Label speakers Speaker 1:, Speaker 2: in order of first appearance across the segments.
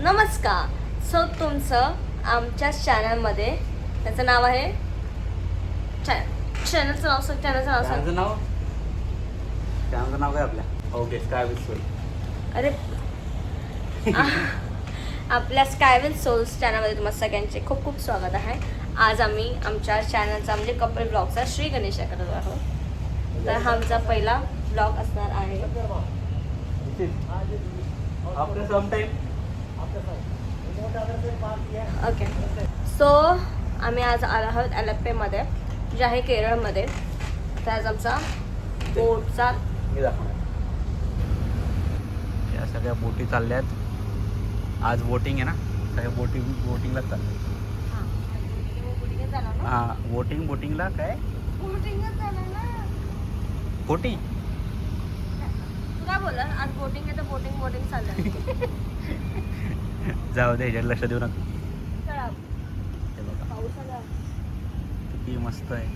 Speaker 1: नमस्कार. सो तुमचं आमच्या चॅनलमध्ये त्याचं नाव आहे चॅनलचं नाव सांग.
Speaker 2: चॅनलचं नाव काय आपल्या? ओके, स्कायविल सोल.
Speaker 1: अरे आपल्या स्कायविल सोल्स चॅनलमध्ये तुम्हाला सगळ्यांचे खूप खूप स्वागत आहे. आज आम्ही आमच्या चॅनलचा म्हणजे कपल ब्लॉगचा श्री गणेशा करत आहोत. तर हा आमचा पहिला ब्लॉग असणार आहे. ओके. सो आम्ही आज आलो आहोत एलप्पेमध्ये जे आहे केरळमध्ये. तर आज आमचा बोटचा
Speaker 2: मी दाखवणार. या सगळ्या बोटी चालल्यात. आज बोटिंग आहे ना, सगळ्या बोटिंगला चालल्या. हां, बोटिंगला काय बोटी
Speaker 1: तुला बोला आज बोटिंग आहे तर बोटिंग चाललं.
Speaker 2: जाऊ दे, ह्याच्यात लक्ष देऊ नका. हे बघा
Speaker 1: पाऊस आला
Speaker 2: किती मस्त आहे.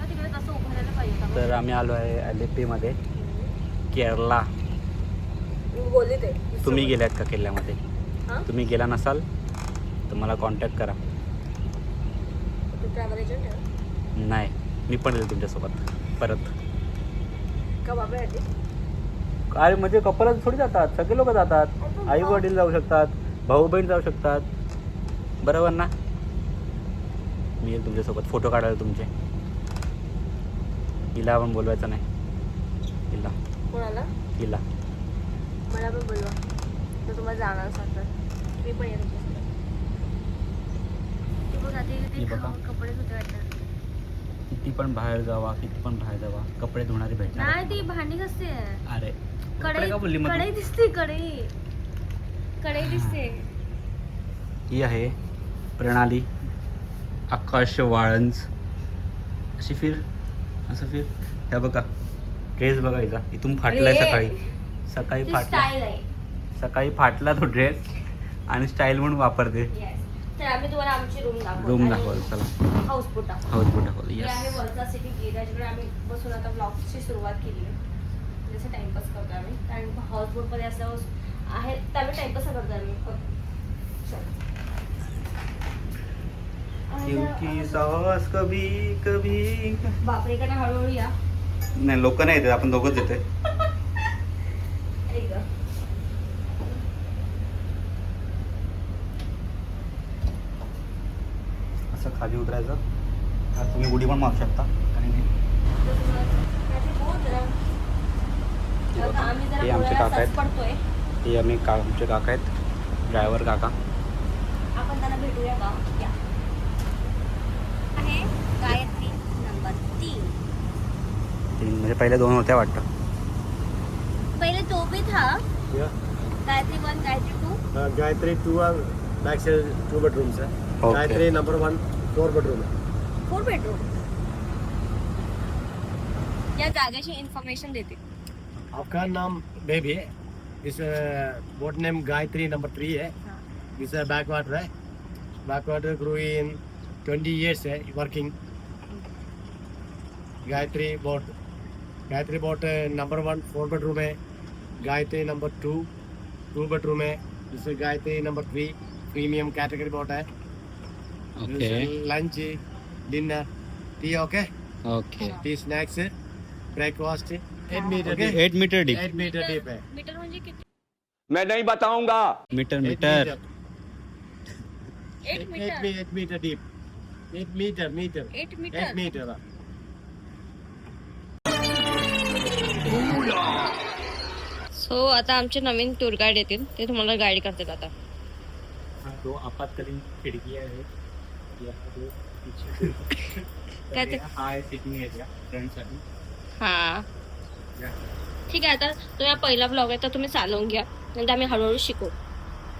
Speaker 1: तिकडे कसं उभारायला पाहिजे.
Speaker 2: तर आम्ही आलो आहे एलएपीमध्ये, केरला.
Speaker 1: बोलले ते
Speaker 2: तुम्ही गेल्यात का किल्ल्यामध्ये?
Speaker 1: हां,
Speaker 2: तुम्ही गेला नसाल तर मला कॉन्टॅक्ट करा.
Speaker 1: तू ट्रॅव्हल एजंट आहे
Speaker 2: नाही, मी पण येईल तुमच्यासोबत परत.
Speaker 1: का बाबा?
Speaker 2: काय म्हणजे कपलच थोडी जातात, सगळे लोक जातात. आई वडील जाऊ शकतात, भाऊ बहीण जाऊ शकतात, बरोबर ना? मी येईल तुमच्यासोबत, फोटो काढायला तुमचे. हिला पण बोलवायचं नाही. हिला
Speaker 1: कोणाला?
Speaker 2: हिला
Speaker 1: मला पण बोलवा. तर तुम्हाला जाणार सांगतात मी पण येतो तुझ्यासोबत. ती बघ आधी
Speaker 2: हे बघा.
Speaker 1: कपडे धुते वाटतात.
Speaker 2: किती पण बाहेर जावा, कपडे धुणारी भेटणार.
Speaker 1: नाही ती भांडी कसते.
Speaker 2: अरे कपडे का बोलली मग?
Speaker 1: कढई दिसते. कढई दिसते.
Speaker 2: ही आहे प्रणाली आकाश वाळंज. अशी फिर, असं फिर. ह्या बघा ड्रेस बघा हिचा, इथून फाटलाय.
Speaker 1: अरे,
Speaker 2: सकाळी
Speaker 1: ती
Speaker 2: फाटला.
Speaker 1: स्टाईल आहे.
Speaker 2: सकाळी फाटला तो ड्रेस आणि स्टाईल म्हणून वापरते.
Speaker 1: Yes. तर आम्ही तुम्हाला आमची रूम
Speaker 2: रूम दाखवलं. चला,
Speaker 1: हाऊसबोट दाखवू.
Speaker 2: हाऊसबोट दाखवलं.
Speaker 1: हे आहे
Speaker 2: यस.
Speaker 1: वरचा सिटी गेट. त्याच्याकडे आम्ही बसून आता ब्लॉगची सुरुवात केली आहे. जसं टाइमपास करतो आम्ही, कारण हाऊसबोटमध्ये असल्यावर आहे तर आम्ही टाइमपास करतो आम्ही.
Speaker 2: क्योंकि सास कभी कभी.
Speaker 1: बापरे, इकडे हळूहळू या.
Speaker 2: नाही, लोक नाही येतात, आपण दोघंच येतोय.
Speaker 1: ऐक गं.
Speaker 2: असं खाली उतरायचं. हा, तुम्ही उडी पण मारू शकता. काही नाही. हे बघा,
Speaker 1: आम्ही
Speaker 2: हे
Speaker 1: जरा
Speaker 2: आमचे
Speaker 1: बोलायला
Speaker 2: काका आहेत.
Speaker 1: सच पडतोय.
Speaker 2: हे आमचे काका आहेत, ड्रायव्हर काका.
Speaker 1: आपण त्यांना भेटूया का? या. आहे गायत्री नंबर 3.
Speaker 2: म्हणजे पहिले 2 होत्या वाटतं.
Speaker 1: पहले तो भी था.
Speaker 3: Yeah.
Speaker 1: Gayatri 1, Gayatri 2.
Speaker 3: Gayatri 2 are back side 2 bedrooms है.
Speaker 2: Okay.
Speaker 3: Gayatri number 1 4 bedroom है.
Speaker 1: 4 बेडरूम. या जागेची इन्फॉर्मेशन देते.
Speaker 3: आपका नाम बेबी है. This boat name Gayatri number 3 है. This backwater है. Backwater grew in 20 years है working. Gayatri boat number 1 4 bedroom है. Gayatri number 2 2 bedroom है. This is Gayatri number 3 premium category boat है.
Speaker 2: Okay
Speaker 3: Lunch, dinner, tea, okay?
Speaker 2: Okay.
Speaker 3: Tea, snacks, breakfast. 8 meter
Speaker 2: okay,
Speaker 3: deep.
Speaker 2: 8 meter deep.
Speaker 3: 8 meter deep है.
Speaker 1: Meter म्हणजे किती?
Speaker 4: मैं नहीं बताऊंगा।
Speaker 2: Meter
Speaker 3: 8
Speaker 2: meter.
Speaker 1: 8 meter.
Speaker 3: 8 meter deep. 8 meter.
Speaker 1: 8
Speaker 3: 8
Speaker 1: meter.
Speaker 3: meter.
Speaker 1: So आता आमचे नवीन tour guide येतील, ते तुम्हाला गाईड करतात आता.
Speaker 2: दो आपातकालीन खिडकी आहे.
Speaker 1: काय ते?
Speaker 2: हाय सिटिंग एरिया फ्रंटसाठी.
Speaker 1: हा ठीक आहे. आता तुम्ही पहिला ब्लॉग आहे तर तुम्ही चालवून घ्या, नंतर आम्ही हळूहळू शिकू.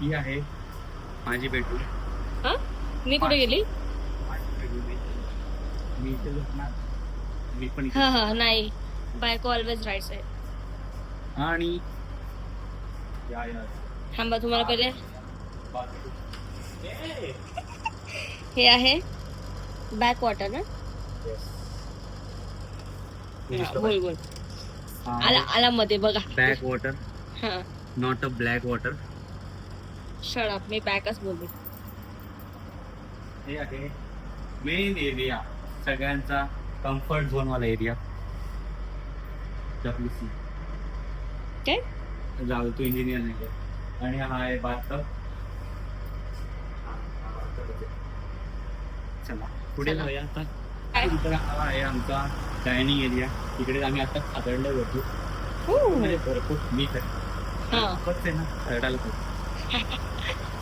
Speaker 2: ही आहे माझी बेडरूम.
Speaker 1: हा, मी कुठे गेली?
Speaker 2: मी इथे झोपणार. मी पण इथे.
Speaker 1: हा नाही, बायको ऑलवेज राईट साईड.
Speaker 2: आणि
Speaker 1: थांबा, तुम्हाला पहिले हे आहे बॅक वॉटर ना. बोल बोल. आला आला मध्ये बघा.
Speaker 2: बॅक वॉटर,
Speaker 1: हा
Speaker 2: नॉट अ ब्लॅक वॉटर.
Speaker 1: शट मी बॅकच बोलली.
Speaker 2: हे आहे मेन एरिया, सगळ्यांचा कम्फर्ट झोन वाला एरिया. WC
Speaker 1: काय
Speaker 2: जाऊ तू इंजिनियर नाही का? आणि हा आहे बाथटब. चला पुढे
Speaker 1: चला.
Speaker 2: जाऊया आता.
Speaker 1: काय?
Speaker 2: इकडे हा आहे आमचा डायनिंग एरिया. इकडे आम्ही आता खादडला होतो. म्हणजे भरपूर मीठ आहे.
Speaker 1: हा.
Speaker 2: फक्त आहे ना खरडायला खूप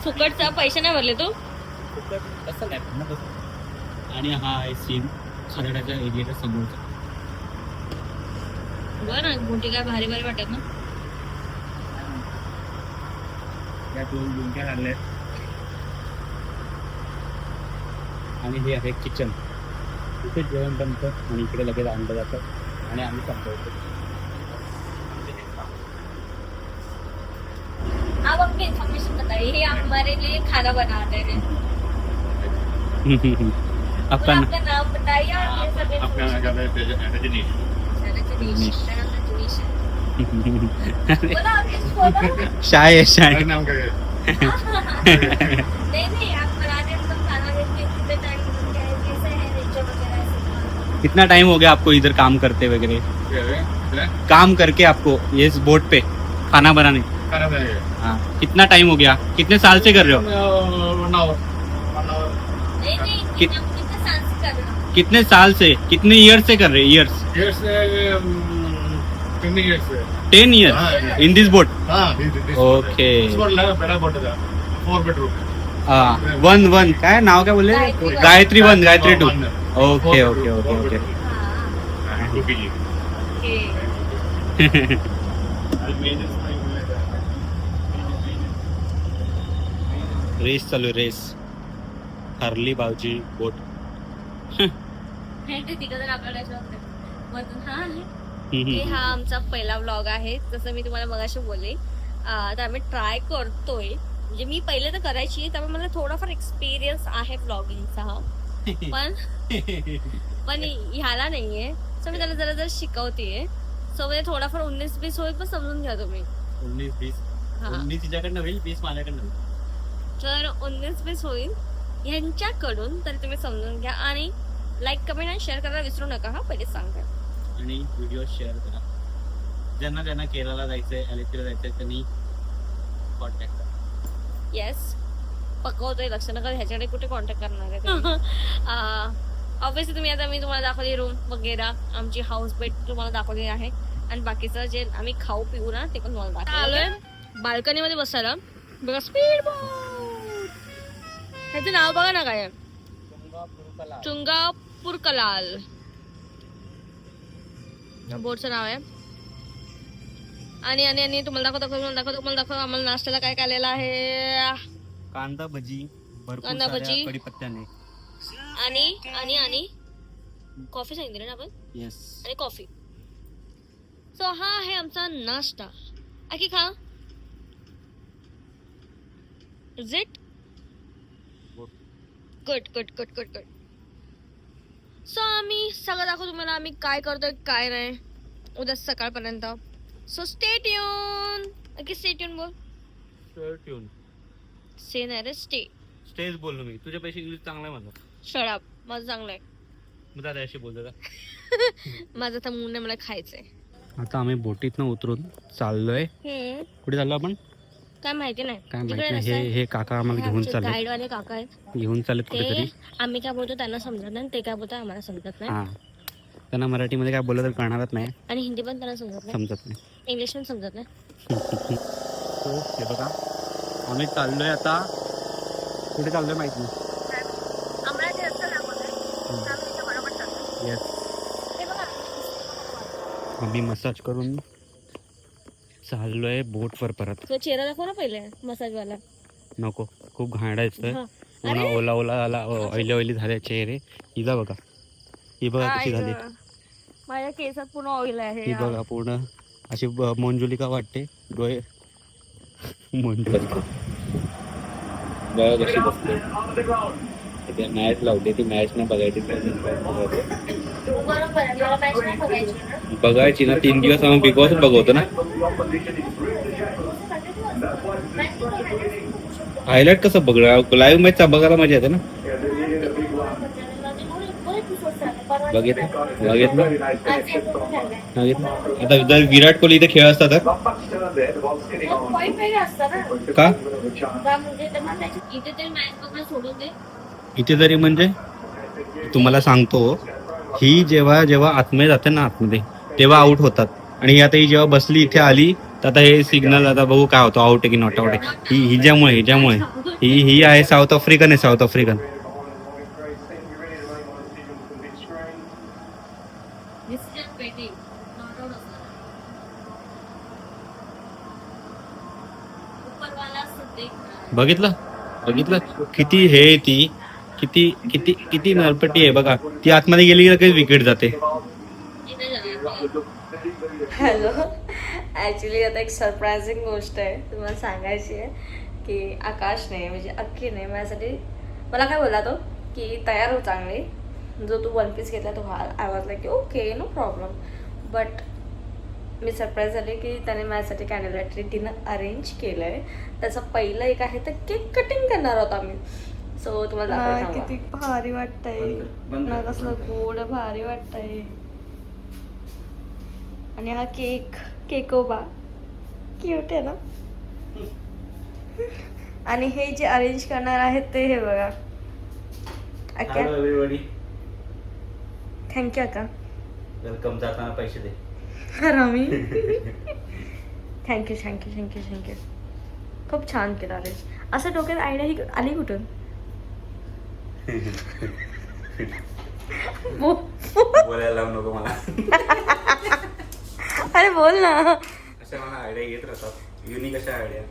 Speaker 1: फुकटचा पैसे नाही भरले तू.
Speaker 2: कसं नाही पण ना तसं. आणि हा आहे सीन खरडाच्या एरियाच्या समोरचा.
Speaker 1: बरं मोठी काय भारी भारी वाटत ना.
Speaker 2: या 2 गुंक्या लागल्या आहेत. आणि हे आहे किचन. इथे जेवण बनतं आणि इकडे लगेच आणलं जातं आणि आम्ही संपवतो.
Speaker 1: आप अपनी इन्फॉर्मेशन बताइए, ये हमारे लिए खाना बनाते हैं.
Speaker 2: आपका
Speaker 1: आपका नाम बताइए और ये सब
Speaker 3: अपना
Speaker 1: information.
Speaker 3: रजनीश.
Speaker 1: रजनीश. रजनीश. बोला आप किस बोला?
Speaker 2: शाय है शाय.
Speaker 3: नाम क्या है?
Speaker 1: नहीं आप बनाने मतलब खाना देते कितने टाइम लग गया है, कैसे है नेचर वगैरह ऐसे.
Speaker 2: कितना टाइम हो गया आपको इधर काम करते वगैरह?
Speaker 3: क्या है?
Speaker 2: काम करके आपको ये इस बोट पे खाना बनाने?
Speaker 3: खराब है.
Speaker 2: हाँ. कितना टाइम हो गया? कितने साल से कर रहे हो?
Speaker 3: 1 hour. 1 hour.
Speaker 1: नहीं
Speaker 2: कित-
Speaker 1: कितने साल से कर रहे हो.
Speaker 2: कितने साल से, कितने ईयर से कर रहे हैं? ईयर्स?
Speaker 3: Years, 20 years.
Speaker 2: 10 years
Speaker 3: हाँ.
Speaker 2: in this boat.
Speaker 3: this
Speaker 2: Okay.
Speaker 3: This one better boat है. 4 bedroom.
Speaker 2: वन काय नाव काय बोलले?
Speaker 1: Gayatri one.
Speaker 2: Gayatri 1, Gayatri 2.
Speaker 3: One.
Speaker 2: Okay
Speaker 3: 4
Speaker 2: okay
Speaker 3: bedroom,
Speaker 2: okay
Speaker 3: 4
Speaker 2: okay.
Speaker 3: bedroom.
Speaker 1: हाँ.
Speaker 3: 2 kg.
Speaker 1: ओके.
Speaker 2: रेस चालू आहे, रेस. हरली बावची बोट.
Speaker 1: हे ते तिघजण आपल्याला शोधतात. वरतून हा आहे. हे हा आमचा पहिला व्लॉग आहे. जसं मी तुम्हाला मगाशी बोलले, तर आम्ही ट्राय करतोय. म्हणजे मी पहिले तर करायची, त्यामुळे मला थोडाफार एक्सपिरियन्स आहे व्लॉगिंगचा. पण ह्याला नाहीये. सो मी त्याला जरा जरा शिकवतेय. सो म्हणजे थोडाफार 19-20 होईल, पण समजून घ्या तुम्ही.
Speaker 2: 19-20.
Speaker 1: हा.
Speaker 2: 19 तिच्याकडनं होईल, 20 माझ्याकडनं होईल.
Speaker 1: तर 19-20 होईल ह्यांच्याकडून, तर तुम्ही समजून घ्या. आणि लाईक, कमेंट आणि शेअर करायला विसरू नका. हा पहिले सांगा.
Speaker 2: आणि व्हिडिओ शेअर करा. ज्यांना ज्यांना केरळला जायचंय, अलिप्रीला जायचंय त्यांनी कॉन्टॅक्ट करा.
Speaker 1: येस, पकवतोय, लक्ष नका. ह्याच्याकडे कुठे कॉन्टॅक्ट करणार आहे. ऑब्विसली तुम्ही आता मी तुम्हाला दाखवली रूम वगैरे, आमची हाऊस बेट तुम्हाला दाखवली आहे. आणि बाकीचं जे आम्ही खाऊ पिऊ ना ते पण तुम्हाला दाखवलं. आलोय बाल्कनी मध्ये बसायला. बघा स्पीड बोट. ह्याचं नाव बघा ना काय, चुंगापूर कलाल बोटचं नाव आहे. आणि आणि आणि तुम्हाला दाखवतो आम्हाला नाश्त्याला काय आलेलं आहे.
Speaker 2: कांदा भजी, भरपूर
Speaker 1: कांदा
Speaker 2: साऱ्या
Speaker 1: भजी.
Speaker 2: कढीपत्त्याने.
Speaker 1: आणि आणि आणि कॉफी सांगितली ना आपण.
Speaker 2: येस.
Speaker 1: आणि कॉफी. सो हा आहे आमचा नाश्ता. आखी खा. Is it cut cut cut cut cut. So आम्ही सगळं दाखवतो तुम्हाला आम्ही काय करतोय काय नाही उद्या सकाळपर्यंत. So stay tune. आखी स्टे ट्यून बोल.
Speaker 2: ट्यून.
Speaker 1: से नाही रे, स्टे.
Speaker 2: स्टेज बोललो मी. तुझ्या पैसे इंग्लिश चांगलं आहे माझं.
Speaker 1: शट माझं चांगलं आहे.
Speaker 2: मग दादा अशी बोलतो का?
Speaker 1: माझं तर मूड नाही, मला खायचंय.
Speaker 2: आता आम्ही बोटीतनं उतरून चाललोय. कुठे चाललो आपण
Speaker 1: काय माहिती नाही.
Speaker 2: काय
Speaker 1: तिकडे
Speaker 2: माहिती
Speaker 1: रस्ता
Speaker 2: नाही.
Speaker 1: आहे.
Speaker 2: हे काका आम्हाला घेऊन चालले.
Speaker 1: गाईड वाले काका आहेत.
Speaker 2: घेऊन चाललेत कुठेतरी.
Speaker 1: ते आम्ही काय बोलतो त्यांना समजत नाही, ते काय बोलतो आम्हाला समजत नाही.
Speaker 2: हा. त्यांना मराठीमध्ये काय बोललं तर कळणारच नाही,
Speaker 1: आणि हिंदी पण त्यांना समजत नाही,
Speaker 2: समजत नाही.
Speaker 1: इंग्लिश पण समजत नाही.
Speaker 2: तो हे बघा आम्ही चाललोय आता. कुठे चाललोय माहित नाही. येस. आम्ही मसाज करून चाललोय बोटवर परत.
Speaker 1: तो चेहरा दाखव ना पहिले मसाजवाला.
Speaker 2: नको, खूप घाणायचं.
Speaker 1: हा.
Speaker 2: पूर्ण ओला ओला झाला, ऑइली ऑइली झाले चेहरे. हिला बघा, ही बघा कशी झाली.
Speaker 1: माझ्या केसात पूर्ण ऑइल आहे.
Speaker 2: ही बघा पूर्ण अशी मंजुलिका वाटते. डोळे मंजुलिका बघा कशी बसते. मॅच लावते ती. मॅच नाही बघायची. बघायची ना. 3 दिवस आम्ही बिग बॉस बघवतो ना. हायलाइट कसं बघ लाईव्ह मॅच बघायला मजा येते ना. बघितलं आता जर विराट कोहली इथे खेळ असता तर का इथे तरी म्हणजे तुम्हाला सांगतो, ही जेव्हा जेव्हा आतमध्ये जाते ना आतमध्ये तेव्हा आउट होतात, आणि ही आता ही जेव्हा बसली इथे आली तर आता हे सिग्नल आता बघू काय होतं, आउट आहे की नॉट आउट आहे. ही हिच्यामुळे ही आहे साऊथ आफ्रिकन आहे, साऊथ आफ्रिकन. बघितलं किती हे ती किती किती किती नरपटी आहे बघा. ती आतमध्ये गेली की लगेच विकेट जाते.
Speaker 1: हॅलो, ॲक्च्युली आता एक सरप्रायझिंग गोष्ट आहे तुम्हाला सांगायची आहे की आकाशने म्हणजे अक्कीने माझ्यासाठी मला काय बोलला तो की तयार हो चांगली, जो तू वन पीस घेतला तो घाल. I was like okay no problem. But मी सरप्राईज झाले की त्याने माझ्यासाठी कॅन्डल लाईट डिनर अरेंज केलं आहे. त्याचं पहिलं एक आहे तर केक कटिंग करणार आहोत आम्ही. सो तुम्हाला दाखवते. किती भारी वाटतंय ना, कसलं गोड भारी वाटतंय. आणि हा केकोबा क्यूट आहे ना. आणि हे जे अरेंज करणार आहेत ते हे बघा. थँक्यू अक्का.
Speaker 2: वेलकम. जाताना पैसे दे.
Speaker 1: हरामी. थँक्यू. खूप छान केलं अरेंज. असं डोक्यात आयडिया ही आली कुठून?
Speaker 2: बोलायला लावू नको मला.
Speaker 1: अरे बोल ना.
Speaker 2: अशा मला आयडिया येत राहतात, युनिक अशा आयडिया.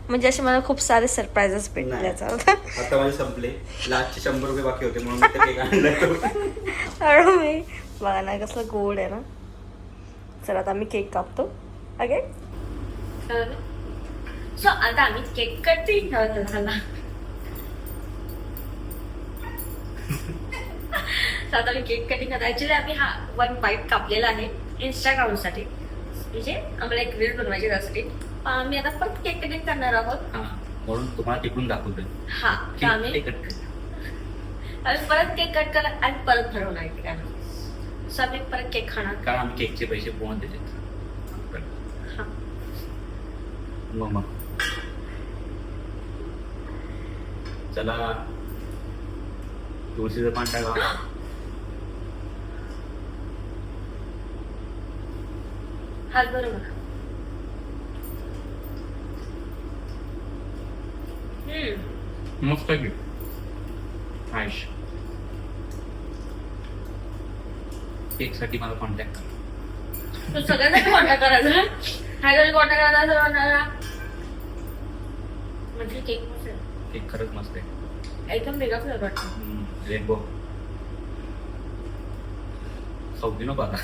Speaker 1: म्हणजे असे मला खूप सारे सरप्राईजेस भेटले.
Speaker 2: आता माझे संपले, लास्टचे 100 रुपये बाकी होते म्हणून मी ते केक आणला.
Speaker 1: अरे मी बघा ना कसलं गोड आहे ना. चला आता आम्ही केक कापतो. ओके, सो आता आम्ही केक कटिंग झाला. आता आम्ही केक कटिंग करतो. ऍक्च्युली आम्ही हा 1 बाईट कापलेला आहे इंस्टाग्रामसाठी, म्हणजे आम्हाला एक रील बनवायची त्यासाठी. आम्ही आता परत केक कटिंग करणार आहोत
Speaker 2: म्हणून तुम्हाला तिकडून दाखवतोय.
Speaker 1: हा, तर आम्ही परत केक कट करा आणि परत ठरवणार की काय. सो आम्ही परत केक खाणार
Speaker 2: कारण आम्ही केकचे पैसे पोहून देते.
Speaker 1: हा.
Speaker 2: मग चला तुळशीचं पान टाका.
Speaker 1: हात बरोबर.
Speaker 2: मस्त आहे. आयुष केक साठी मला कॉन्टॅक्ट करा.
Speaker 1: तू सगळ्यांसाठी कॉन्टॅक्ट करायचा. हायला कॉन्टॅक्ट करायचा सर्वांना. म्हणजे केक मस्त आहे.
Speaker 2: केक खरंच मस्त आहे.
Speaker 1: एकदम वेगळा फ्लेवर वाटतो.
Speaker 2: रेनबो सौदी नको आता.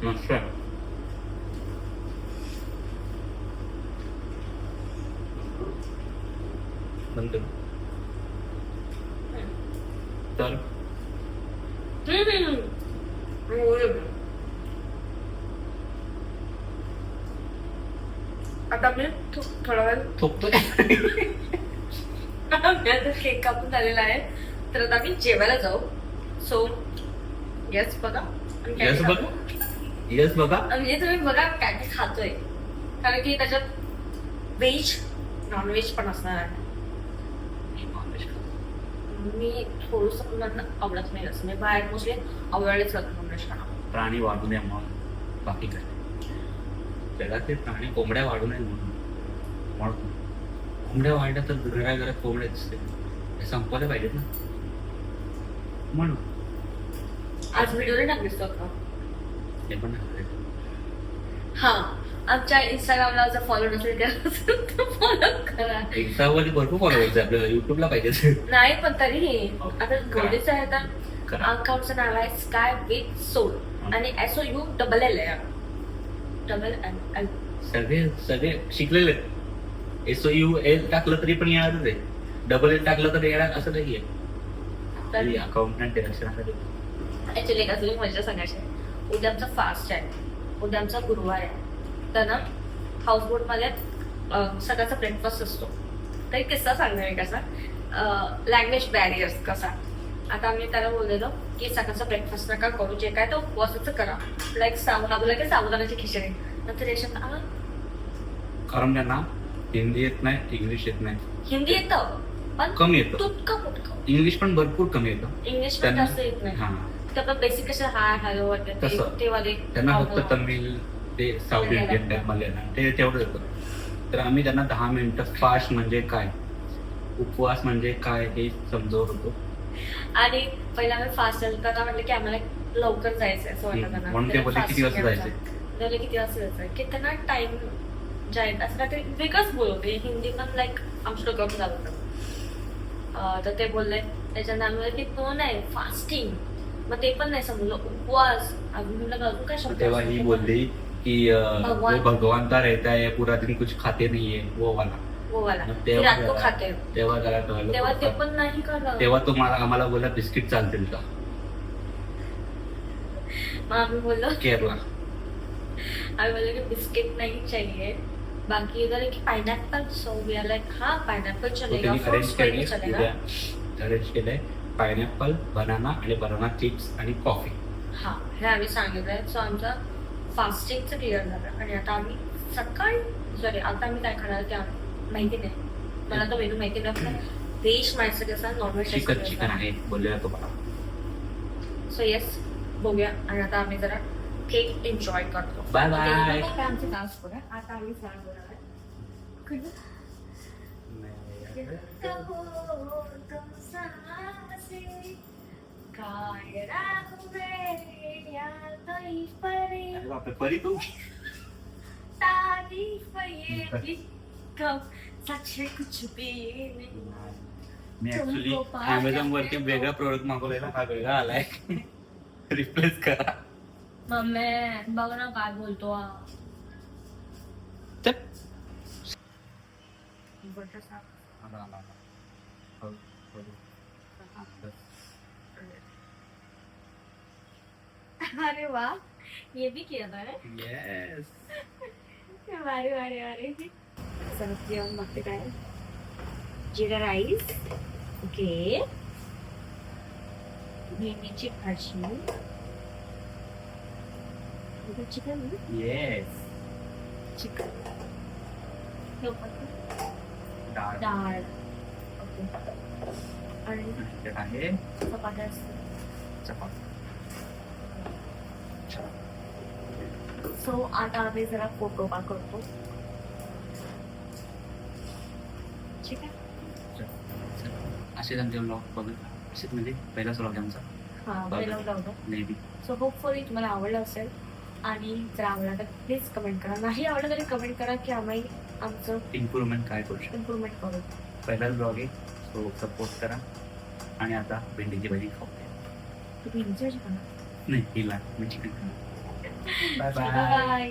Speaker 2: मस्त आहे. बंद तर
Speaker 1: आता मी थोडा वेळ
Speaker 2: थोपतोय.
Speaker 1: केक कापून झालेला आहे, तर आता आम्ही जेवायला जाऊ. सो यस बघा.
Speaker 2: यस बघा. यस बघा
Speaker 1: म्हणजे तुम्ही बघा काय काय खातोय, कारण की त्याच्यात व्हेज नॉनव्हेज पण असणार आहे. मी थोडंसं मुलांना आवडत नाही असं, मी बाहेर मोस्टली आवडलेच नॉनव्हेज खाणं.
Speaker 2: प्राणी वाढू नये म्हणून, बाकी काय जगातले प्राणी कोंबड्या वाढू नये म्हणून. कोंबड्या वाढल्या तर घराघरात कोंबड्या दिसते, हे संपवल्या पाहिजेत ना म्हणून.
Speaker 1: आज व्हिडिओ नाही टाकलीस तो का?
Speaker 2: ते पण
Speaker 1: हा, आमच्या इंस्टाग्रामला जर फॉलो नसेल तर फॉलो करा.
Speaker 2: इंस्टावर भरपूर फॉलोअर्स आहे आपल्याला, युट्यूबला पाहिजे.
Speaker 1: नाही पण तरीही आता गौरीचं आहे तर अकाउंटचं नाव आहे स्काय विथ सोल आणि SOULL आहे.
Speaker 2: सगळे शिकलेले. SOUL टाकलं तरी पण येणारच आहे, डबल एल टाकलं तर येणार असं नाही आहे. अकाउंटंट आहे लक्षात.
Speaker 1: ऍक्च्युली एका तुझी मजा सांगायची आहे. उद्या आमचा फास्ट आहे, उद्या आमचा गुरुवार आहे. तर ना हाऊसबोटमध्ये सकाळचा ब्रेकफास्ट असतो. तर एक किस्सा सांगणार आहे कसा, लँग्वेज बॅरियर्स कसा. आता आम्ही त्याला बोललेलो की सकाळचा ब्रेकफास्ट नका करू, जे काय तो उपवासाचं करा. लाईक बोला की साबुदाण्याची खिचडी. नंतर रेशन
Speaker 2: कारण त्यांना हिंदी येत नाही, इंग्लिश येत नाही,
Speaker 1: हिंदी येतं पण
Speaker 2: कमी येतं.
Speaker 1: तुटकं फुटकं.
Speaker 2: इंग्लिश पण भरपूर कमी येतं.
Speaker 1: इंग्लिश पण
Speaker 2: त्यांना-
Speaker 1: जास्त येत नाही.
Speaker 2: हा
Speaker 1: तर आपण बेसिक कसे हाय हॅलो वगैरे
Speaker 2: तसं.
Speaker 1: ते वाले
Speaker 2: त्यांना फक्त तमिळ, ते साऊथ इंडियन टाईप मल्याळम ते तेवढं येतं. तर आम्ही त्यांना 10 मिनिटं फास्ट म्हणजे काय, उपवास म्हणजे काय हे समजवत होतो.
Speaker 1: आणि पहिला आम्ही फास्ट झालो तर म्हटलं की आम्हाला लवकर जायचंय असं वाटलं त्यांना.
Speaker 2: म्हणून ते बोलले किती वाजता जायचे.
Speaker 1: बोलले किती वाजता जायचंय की त्यांना टाइम जायचं असं काहीतरी वेगळंच बोलवते. हिंदी पण लाईक आमच्या डोक्यावर चालू होतं. तर ते बोलले. त्याच्यानंतर आम्ही बोलले की तो नाही फास्टिंग, मग ते पण नाही समजलं. उपवास आम्ही म्हणलं अजून काय शब्द
Speaker 2: तेव्हा ही
Speaker 1: असतो?
Speaker 2: बोलली की
Speaker 1: भगवान-
Speaker 2: वो भगवान का रहता है पूरा दिन कुछ खाते नहीं है वो वाला.
Speaker 1: वो वाला
Speaker 2: मग
Speaker 1: ते रात को खाते.
Speaker 2: तेव्हा त्याला कळलं.
Speaker 1: तेव्हा ते पण नाही कळलं.
Speaker 2: तेव्हा तुम्हाला आम्हाला बोलला बिस्किट चालतील का
Speaker 1: मग आम्ही बोललो
Speaker 2: केरला.
Speaker 1: आम्ही बोललो की बिस्किट नहीं चाहिए, बाकी इधर है कि pineapple. So we are like हाँ पाइनएप्पल
Speaker 2: तो
Speaker 1: चलेगा,
Speaker 2: त्यांनी अरेंज
Speaker 1: फ्रूट्स कोई नहीं
Speaker 2: केले
Speaker 1: चलेगा.
Speaker 2: अरेंज केलंय पायनॅपल, बनाना आणि बनाना चिप्स आणि कॉफी.
Speaker 1: हा हे आम्ही सांगितलंय. सो आमचं फास्टिंगचं क्लिअर झालं. आणि आता आम्ही सकाळी सॉरी आता आम्ही काय खाणार ते आम्ही माहिती नाही. मला तो मेनू माहिती नाही. पण व्हेज माणसं कसं नॉनव्हेज
Speaker 2: चिकन आहे बोललेला तुम्हाला.
Speaker 1: सो येस बघूया. आणि आता आम्ही जरा केक एन्जॉय करतो.
Speaker 2: Bye bye.
Speaker 1: आता आमचे डान्स बघा. आता आम्ही सण बोलणार आहे. कहो तुम सांसे काय राहुए या कोई परी
Speaker 2: अरे बापरे, परी तू.
Speaker 1: तारीफ ये भी कम सच है कुछ भी नहीं.
Speaker 2: मी ऍक्च्युली अमेझॉन वरती वेगळा प्रोडक्ट मागवलेला, हा वेगळा आलाय. रिप्लेस करा.
Speaker 1: मम्मी बघ ना काय बोलतो हा. अरे वाह ये भी किया था रे.
Speaker 2: येस.
Speaker 1: वारे वारे वारे. सरस जेवण बघते काय. जिरा राईस. ओके. भेंडीची भाजी. Chicken
Speaker 2: yes.
Speaker 1: चिकन
Speaker 2: डाळ
Speaker 1: डाळ. ओके. आणि
Speaker 2: त्याच्यात आहे
Speaker 1: चपात्या असतात.
Speaker 2: चपाती.
Speaker 1: सो आता आम्ही जरा फोटो करतो. ठीक आहे.
Speaker 2: असेच आमचे ब्लॉग बघत असेच म्हणजे पहिलाच ब्लॉग आमचा
Speaker 1: हा पहिला लावतो.
Speaker 2: नेहमी.
Speaker 1: सो होपफुली तुम्हाला आवडलं असेल. आणि जर आवडलं तर प्लीज कमेंट करा. नाही आवडलं तरी कमेंट करा की आम्ही आमचं
Speaker 2: इम्प्रूव्हमेंट काय करू शकतो.
Speaker 1: इम्प्रूव्हमेंट करू.
Speaker 2: पहिलाच ब्लॉग आहे, सो सपोर्ट करा. आणि आता भेंडीची भाजी खाऊ.
Speaker 1: तुम्ही एन्जॉय करा.
Speaker 2: नाही हिला मी चिकन. Bye
Speaker 1: bye.